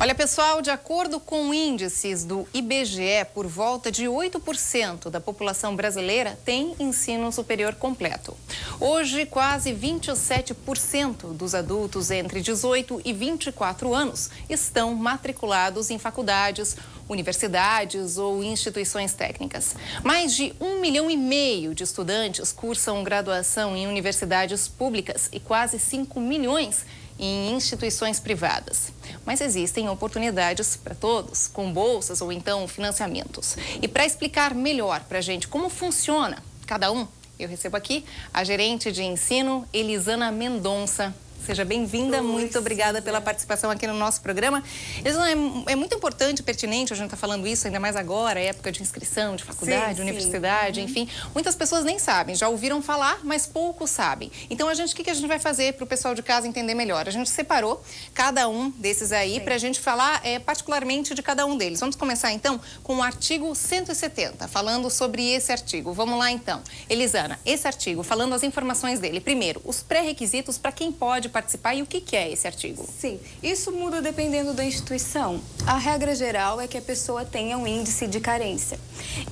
Olha, pessoal, de acordo com índices do IBGE, por volta de 8% da população brasileira tem ensino superior completo. Hoje, quase 27% dos adultos entre 18 e 24 anos estão matriculados em faculdades, universidades ou instituições técnicas. Mais de 1,5 milhão de estudantes cursam graduação em universidades públicas e quase 5 milhões em instituições privadas. Mas existem oportunidades para todos, com bolsas ou então financiamentos. E para explicar melhor para a gente como funciona cada um, eu recebo aqui a gerente de ensino, Elisana Mendonça. Seja bem-vinda, muito obrigada pela participação aqui no nosso programa. Elisana, é muito importante e pertinente a gente estar falando isso, ainda mais agora, época de inscrição, de faculdade, universidade, enfim. Muitas pessoas nem sabem, já ouviram falar, mas poucos sabem. Então, o que a gente vai fazer para o pessoal de casa entender melhor? A gente separou cada um desses aí para a gente falar particularmente de cada um deles. Vamos começar, então, com o artigo 170, falando sobre esse artigo. Vamos lá, então. Elisana, esse artigo, falando as informações dele. Primeiro, os pré-requisitos para quem pode participar e o que é esse artigo? Sim, isso muda dependendo da instituição. A regra geral é que a pessoa tenha um índice de carência.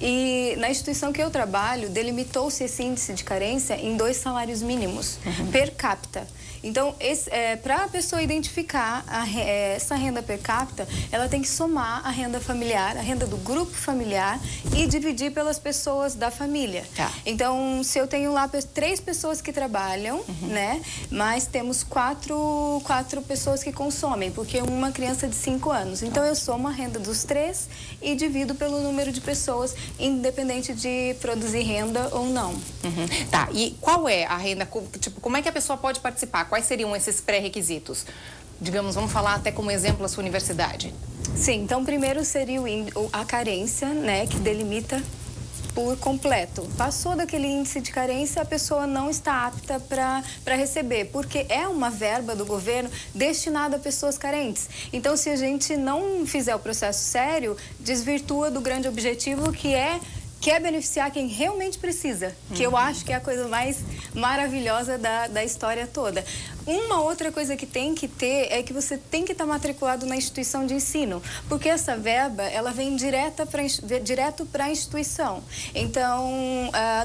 E na instituição que eu trabalho, delimitou-se esse índice de carência em 2 salários mínimos per capita. Então, para a pessoa identificar essa renda per capita, ela tem que somar a renda familiar, a renda do grupo familiar e dividir pelas pessoas da família. Tá. Então, se eu tenho lá 3 pessoas que trabalham, né, mas temos 4 pessoas que consomem, porque uma criança de 5 anos. Então, eu somo a renda dos 3 e divido pelo número de pessoas, independente de produzir renda ou não. Tá, e qual é a renda, tipo, como é que a pessoa pode participar? Quais seriam esses pré-requisitos? Digamos, vamos falar até como exemplo a sua universidade. Sim, então primeiro seria a carência, né, que delimita por completo. Passou daquele índice de carência, a pessoa não está apta para receber, porque é uma verba do governo destinada a pessoas carentes. Então, se a gente não fizer o processo sério, desvirtua do grande objetivo que é beneficiar quem realmente precisa, que eu acho que é a coisa mais maravilhosa da história toda. Uma outra coisa que tem que ter é que você tem que estar matriculado na instituição de ensino, porque essa verba, ela vem direto para a instituição. Então,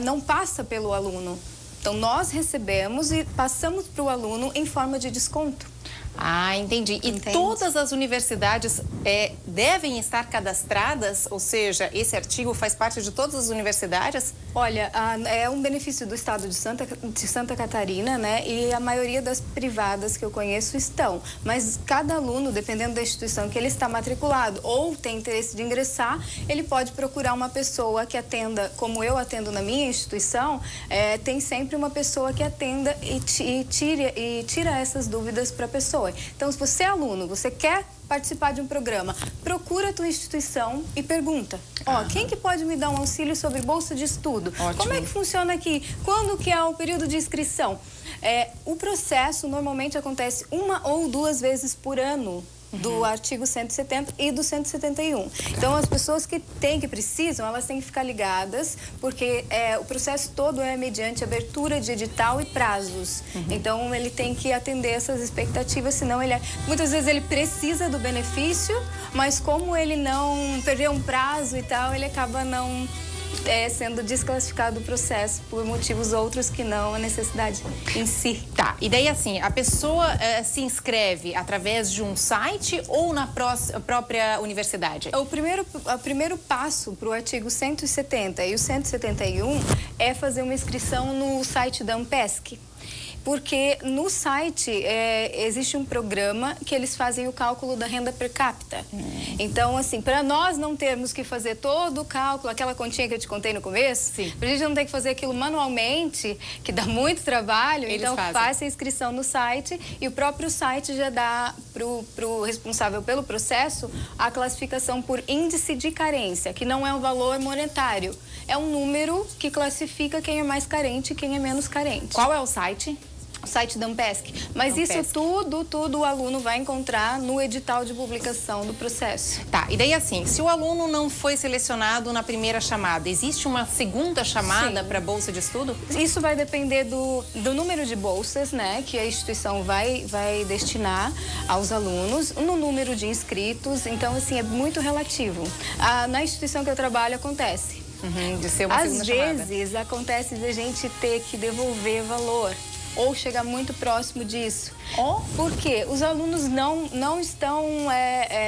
não passa pelo aluno. Então, nós recebemos e passamos para o aluno em forma de desconto. Ah, entendi. E todas as universidades devem estar cadastradas? Ou seja, esse artigo faz parte de todas as universidades? Olha, é um benefício do estado de Santa Catarina, né? E a maioria das privadas que eu conheço estão. Mas cada aluno, dependendo da instituição que ele está matriculado ou tem interesse de ingressar, ele pode procurar uma pessoa que atenda, como eu atendo na minha instituição, tem sempre uma pessoa que atenda e tira essas dúvidas para a pessoa. Então, se você é aluno, você quer participar de um programa, procura a tua instituição e pergunta, quem que pode me dar um auxílio sobre bolsa de estudo? Ótimo. Como é que funciona aqui? Quando que é o período de inscrição? O processo normalmente acontece 1 ou 2 vezes por ano, do artigo 170 e do 171. Então, as pessoas que precisam, elas têm que ficar ligadas, porque o processo todo é mediante abertura de edital e prazos. Então, ele tem que atender essas expectativas, senão muitas vezes ele precisa do benefício, mas como ele não perdeu um prazo e tal, ele acaba não sendo desclassificado do processo por motivos outros que não a necessidade em si. Tá, e daí assim, a pessoa se inscreve através de um site ou na própria universidade? O primeiro passo para o artigo 170 e o 171 é fazer uma inscrição no site da Ampesc. Porque no site existe um programa que eles fazem o cálculo da renda per capita. Então, assim, para nós não termos que fazer todo o cálculo, aquela continha que eu te contei no começo, para a gente não ter que fazer aquilo manualmente, que dá muito trabalho, então faça a inscrição no site e o próprio site já dá para o responsável pelo processo a classificação por índice de carência, que não é um valor monetário, é um número que classifica quem é mais carente e quem é menos carente. Qual é o site? O site da Ampesc. Mas isso tudo o aluno vai encontrar no edital de publicação do processo. Tá, e daí assim, se o aluno não foi selecionado na primeira chamada, existe uma segunda chamada para bolsa de estudo? Isso vai depender do número de bolsas, né, que a instituição vai destinar aos alunos, no número de inscritos, então assim, é muito relativo. Na instituição que eu trabalho acontece. De ser uma segunda chamada. Às vezes acontece de a gente ter que devolver valor ou chegar muito próximo disso. Porque os alunos não estão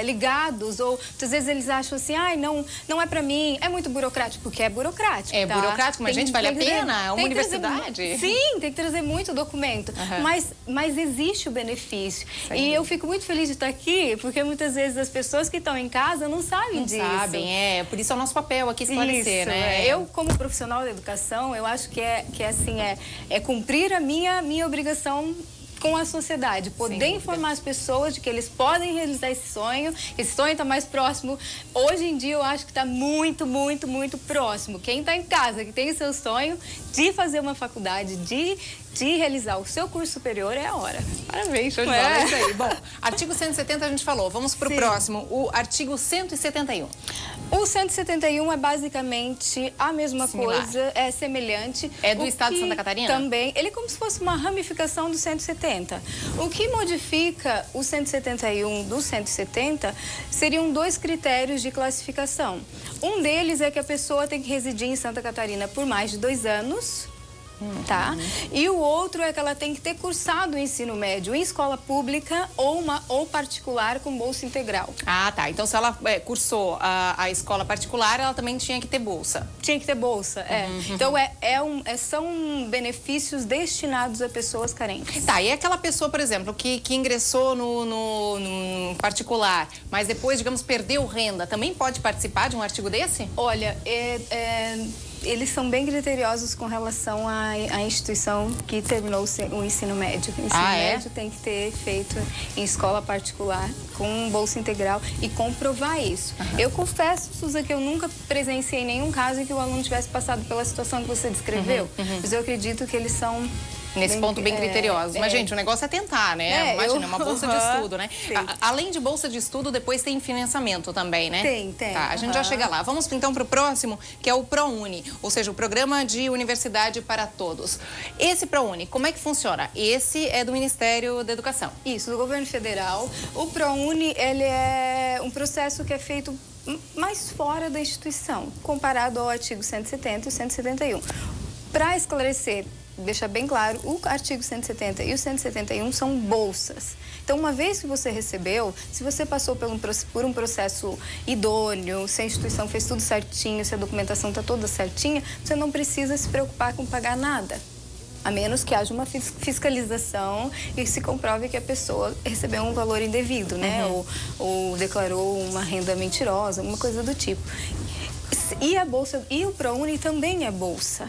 ligados, ou às vezes eles acham assim, não é pra mim, é muito burocrático, porque é burocrático. É burocrático, mas gente, vale a pena? É uma universidade? Sim, tem que trazer muito documento, mas existe o benefício. E eu fico muito feliz de estar aqui, porque muitas vezes as pessoas que estão em casa não sabem disso. Não sabem, por isso é o nosso papel aqui esclarecer, isso, né? Eu, como profissional da educação, eu acho que é cumprir a minha obrigação com a sociedade, poder informar as pessoas de que eles podem realizar esse sonho está mais próximo. Hoje em dia eu acho que está muito, muito, muito próximo. Quem está em casa, que tem o seu sonho de fazer uma faculdade, de realizar o seu curso superior, é a hora. Parabéns, show de bola, é isso aí. Bom, artigo 170 a gente falou, vamos para o próximo, o artigo 171. O 171 é basicamente a mesma coisa, é semelhante. É do estado de Santa Catarina? Também, ele é como se fosse uma ramificação do 170. O que modifica o 171 do 170 seriam 2 critérios de classificação. Um deles é que a pessoa tem que residir em Santa Catarina por mais de 2 anos. Tá? E o outro é que ela tem que ter cursado o ensino médio em escola pública ou particular com bolsa integral. Ah, tá. Então, se ela cursou a escola particular, ela também tinha que ter bolsa. Tinha que ter bolsa, Então, são benefícios destinados a pessoas carentes. Tá, e aquela pessoa, por exemplo, que ingressou no particular, mas depois, digamos, perdeu renda, também pode participar de um artigo desse? Olha, eles são bem criteriosos com relação à instituição que terminou o ensino médio. O ensino médio tem que ter feito em escola particular, com bolsa integral e comprovar isso. Eu confesso, Suza, que eu nunca presenciei nenhum caso em que o aluno tivesse passado pela situação que você descreveu, mas eu acredito que eles são... Nesse ponto bem criteriosos. Mas, gente, o negócio é tentar, né? Imagina, uma bolsa de estudo, né? Além de bolsa de estudo, depois tem financiamento também, né? Tem. Tá, a gente já chega lá. Vamos, então, para o próximo, que é o ProUni, ou seja, o Programa de Universidade para Todos. Esse ProUni, como é que funciona? Esse é do Ministério da Educação. Isso, do governo federal. O ProUni, ele é um processo que é feito mais fora da instituição, comparado ao artigo 170 e 171. Para esclarecer, deixar bem claro, o artigo 170 e o 171 são bolsas. Então, uma vez que você recebeu, se você passou por um processo idôneo, se a instituição fez tudo certinho, se a documentação está toda certinha, você não precisa se preocupar com pagar nada. A menos que haja uma fiscalização e se comprove que a pessoa recebeu um valor indevido, né? Ou declarou uma renda mentirosa, alguma coisa do tipo. E o ProUni também é bolsa.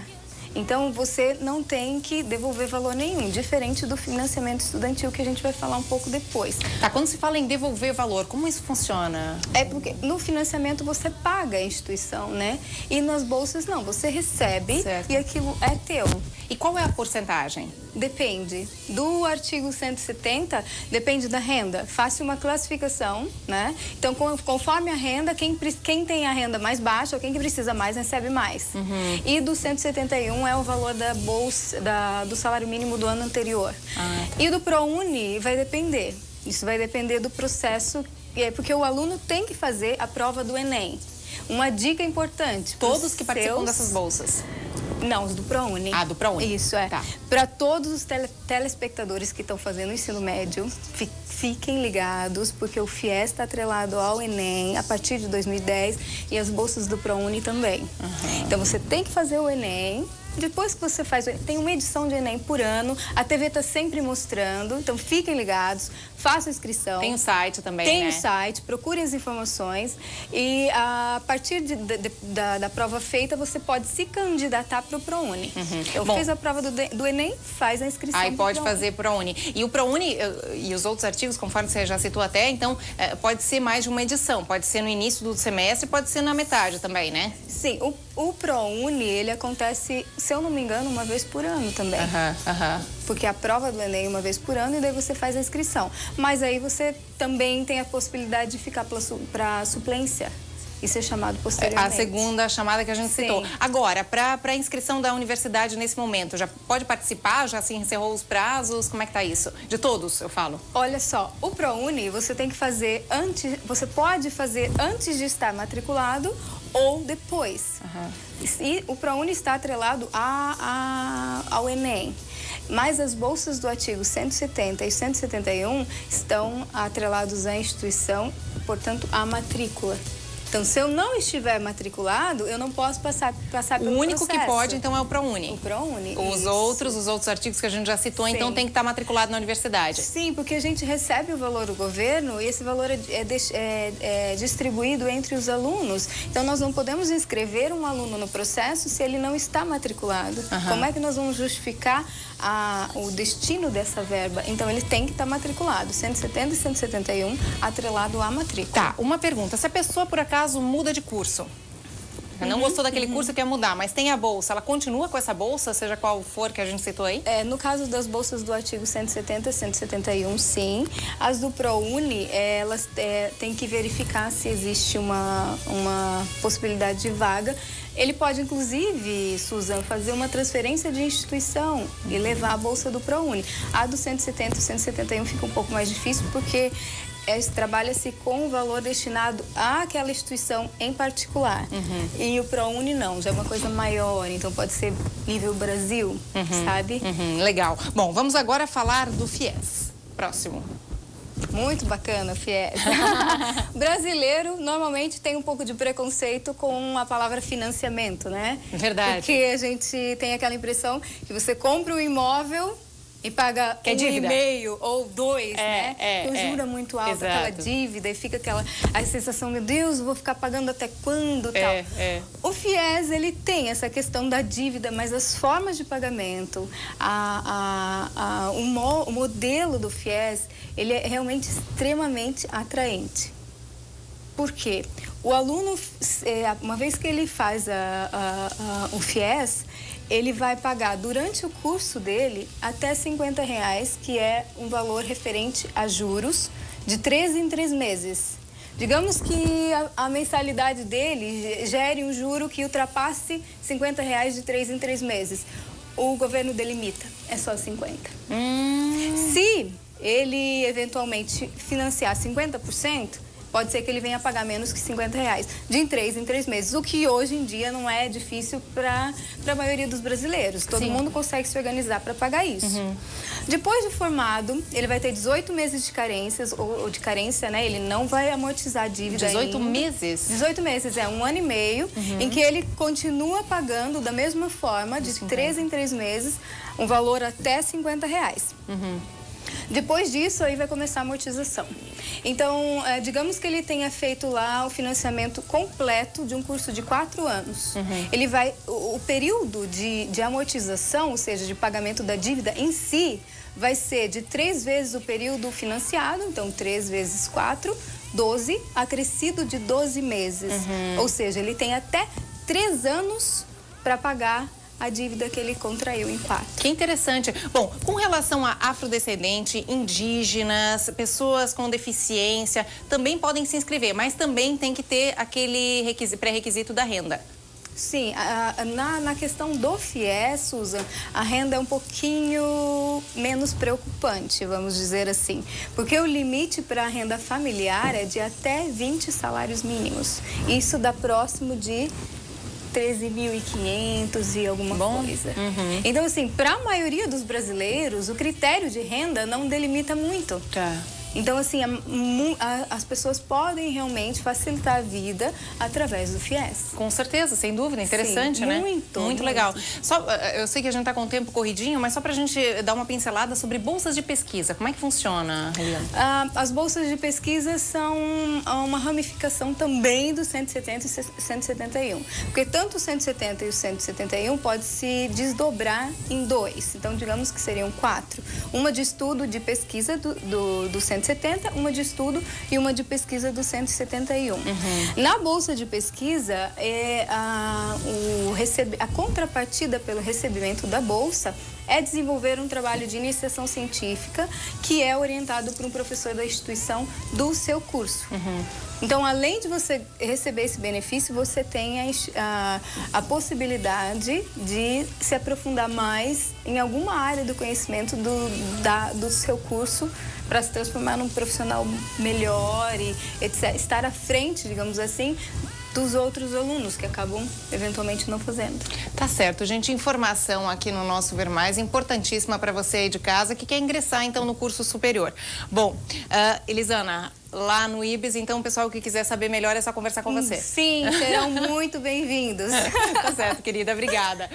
Então, você não tem que devolver valor nenhum, diferente do financiamento estudantil, que a gente vai falar um pouco depois. Tá, quando se fala em devolver valor, como isso funciona? É porque no financiamento você paga a instituição, né? E nas bolsas não, você recebe e aquilo é teu. E qual é a porcentagem? Depende. Do artigo 170, depende da renda. Faça uma classificação, né? Então, conforme a renda, quem tem a renda mais baixa ou quem que precisa mais, recebe mais. E do 171 é o valor da bolsa, do salário mínimo do ano anterior. E do ProUni vai depender. Isso vai depender do processo, porque o aluno tem que fazer a prova do Enem. Uma dica importante. Todos que participam dessas bolsas? Não, os do ProUni. Ah, do ProUni. Isso, Tá. Para todos os telespectadores que estão fazendo o ensino médio, fiquem ligados, porque o FIES está atrelado ao Enem a partir de 2010 e as bolsas do ProUni também. Então, você tem que fazer o Enem. Depois que você faz, tem uma edição de Enem por ano, a TV está sempre mostrando, então fiquem ligados, façam inscrição. Tem o site também, né? Tem o site, procurem as informações e a partir da prova feita, você pode se candidatar para o ProUni. Então, fez a prova do Enem, faz a inscrição. Aí pode fazer ProUni. E o ProUni e os outros artigos, conforme você já citou até, então pode ser mais de uma edição, pode ser no início do semestre, pode ser na metade também, né? Sim, O ProUni, ele acontece, se eu não me engano, uma vez por ano também. Porque a prova do Enem uma vez por ano e daí você faz a inscrição. Mas aí você também tem a possibilidade de ficar para suplência e ser chamado posteriormente. A segunda chamada que a gente citou. Agora, para a inscrição da universidade nesse momento, já pode participar? Já se encerrou os prazos? Como é que tá isso? De todos, eu falo. Olha só, o ProUni você tem que fazer antes, você pode fazer antes de estar matriculado ou depois. E o ProUni está atrelado ao Enem. Mas as bolsas do artigo 170 e 171 estão atrelados à instituição, portanto, à matrícula. Então, se eu não estiver matriculado, eu não posso passar pelo processo. O único que pode, então, é o ProUni. O ProUni. Os outros artigos que a gente já citou, então, tem que estar matriculado na universidade. Sim, porque a gente recebe o valor do governo e esse valor é distribuído entre os alunos. Então, nós não podemos inscrever um aluno no processo se ele não está matriculado. Como é que nós vamos justificar o destino dessa verba? Então, ele tem que estar matriculado. 170 e 171, atrelado à matrícula. Tá, uma pergunta. Se a pessoa, por acaso, muda de curso, não gostou daquele curso e quer mudar, mas tem a bolsa, ela continua com essa bolsa, seja qual for que a gente citou aí? No caso das bolsas do artigo 170 e 171, sim. As do ProUni, elas têm que verificar se existe uma possibilidade de vaga. Ele pode, inclusive, Susan, fazer uma transferência de instituição e levar a bolsa do ProUni. A do 170 e 171 fica um pouco mais difícil porque trabalha-se com o valor destinado àquela instituição em particular. E o ProUni não, já é uma coisa maior, então pode ser nível Brasil, sabe? Legal. Bom, vamos agora falar do FIES. Próximo. Muito bacana, FIES. Brasileiro normalmente tem um pouco de preconceito com a palavra financiamento, né? Verdade. Porque a gente tem aquela impressão que você compra um imóvel e paga dívida. 1,5 ou 2, né? Com juro muito alto, aquela Exato. dívida, e fica a sensação, meu Deus, eu vou ficar pagando até quando, tal. O FIES, ele tem essa questão da dívida, mas as formas de pagamento, o modelo do FIES, ele é realmente extremamente atraente. Por quê? O aluno, uma vez que ele faz o FIES, ele vai pagar durante o curso dele até R$50, que é um valor referente a juros, de 3 em 3 meses. Digamos que a mensalidade dele gere um juro que ultrapasse R$50 de 3 em 3 meses. O governo delimita, é só 50. Se ele eventualmente financiar 50%, pode ser que ele venha pagar menos que R$50, de 3 em 3 meses, o que hoje em dia não é difícil para a maioria dos brasileiros. Todo mundo consegue se organizar para pagar isso. Depois de formado, ele vai ter 18 meses de carências, ou de carência, né? Ele não vai amortizar a dívida 18 ainda. meses? 18 meses, é 1 ano e meio, em que ele continua pagando da mesma forma, de 3 em 3 meses, um valor até R$50. Depois disso, aí vai começar a amortização. Então, digamos que ele tenha feito lá o financiamento completo de um curso de 4 anos. Ele vai, o período de amortização, ou seja, de pagamento da dívida em si, vai ser de 3 vezes o período financiado, então 3 vezes 4, 12, acrescido de 12 meses. Ou seja, ele tem até 3 anos para pagar a dívida que ele contraiu em 4. Que interessante. Bom, com relação a afrodescendente, indígenas, pessoas com deficiência, também podem se inscrever, mas também tem que ter aquele pré-requisito da renda. Sim, na questão do FIES, Susan, a renda é um pouquinho menos preocupante, vamos dizer assim. Porque o limite para a renda familiar é de até 20 salários mínimos. Isso dá próximo de 13.500 e alguma coisa. Então, assim, para a maioria dos brasileiros, o critério de renda não delimita muito. Então, assim, as pessoas podem realmente facilitar a vida através do FIES. Com certeza, sem dúvida. Interessante, né? Muito legal. Só, eu sei que a gente está com o tempo corridinho, mas só para a gente dar uma pincelada sobre bolsas de pesquisa. Como é que funciona, Eliane? As bolsas de pesquisa são uma ramificação também do 170 e 171. Porque tanto o 170 e o 171 pode se desdobrar em 2. Então, digamos que seriam 4. Uma de estudo de pesquisa do 170 170, uma de estudo e uma de pesquisa do 171. Na bolsa de pesquisa, a contrapartida pelo recebimento da bolsa é desenvolver um trabalho de iniciação científica que é orientado por um professor da instituição do seu curso. Então, além de você receber esse benefício, você tem a possibilidade de se aprofundar mais em alguma área do conhecimento do seu curso para se transformar num profissional melhor e etc. Estar à frente, digamos assim, dos outros alunos que acabam eventualmente não fazendo. Tá certo, gente. Informação aqui no nosso Ver Mais, importantíssima para você aí de casa que quer ingressar então no curso superior. Bom, Elisana, lá no IBES, então o pessoal que quiser saber melhor é só conversar com você. Sim, serão muito bem-vindos. Tá certo, querida. Obrigada.